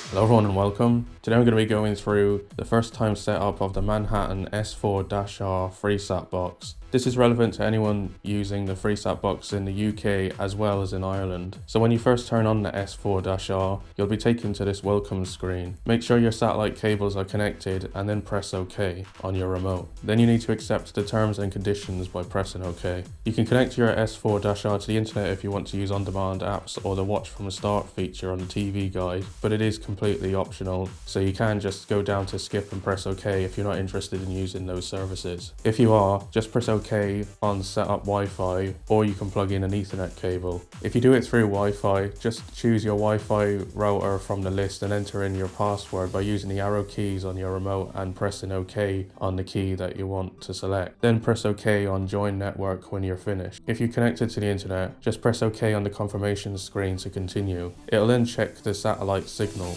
Hello everyone and welcome. Today I'm going to be going through the first time setup of the Manhattan S4-R Freesat box. This is relevant to anyone using the Freesat box in the UK as well as in Ireland. So when you first turn on the S4-R, you'll be taken to this welcome screen. Make sure your satellite cables are connected and then press OK on your remote. Then you need to accept the terms and conditions by pressing OK. You can connect your S4-R to the internet if you want to use on-demand apps or the watch from the start feature on the TV guide, but it is completely optional, so you can just go down to skip and press OK if you're not interested in using those services. If you are, just press OK on setup Wi-Fi, or you can plug in an Ethernet cable. If you do it through Wi-Fi, just choose your Wi-Fi router from the list and enter in your password by using the arrow keys on your remote and pressing OK on the key that you want to select. Then press OK on join network when you're finished. If you're connected to the internet, just press OK on the confirmation screen to continue. It'll then check the satellite signal.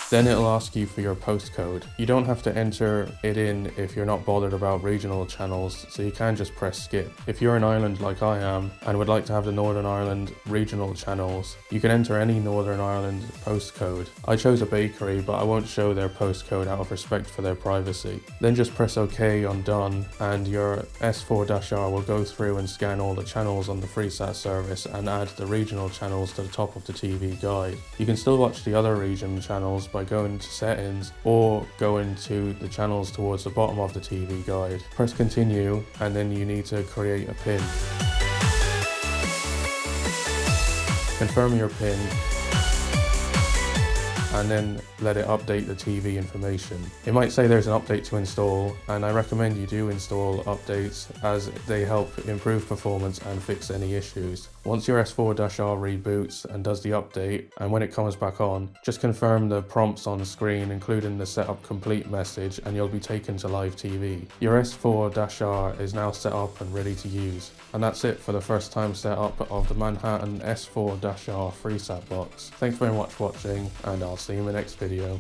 Then it'll ask you for your postcode. You don't have to enter it in if you're not bothered about regional channels, so you can just press skip. If you're in Ireland like I am and would like to have the Northern Ireland regional channels, you can enter any Northern Ireland postcode. I chose a bakery, but I won't show their postcode out of respect for their privacy. Then just press OK on done and your S4-R will go through and scan all the channels on the Freesat service and add the regional channels to the top of the TV guide. You can still watch the other region channels by going to settings or going to the channels towards the bottom of the TV guide. Press continue and then you need to create a PIN. Confirm your PIN and then let it update the TV information. It might say there's an update to install, and I recommend you do install updates as they help improve performance and fix any issues. Once your S4-R reboots and does the update, and when it comes back on, just confirm the prompts on screen, including the setup complete message, and you'll be taken to live TV. Your S4-R is now set up and ready to use. And that's it for the first time setup of the Manhattan S4-R Freesat box. Thanks very much for watching, and I'll see you in the next video.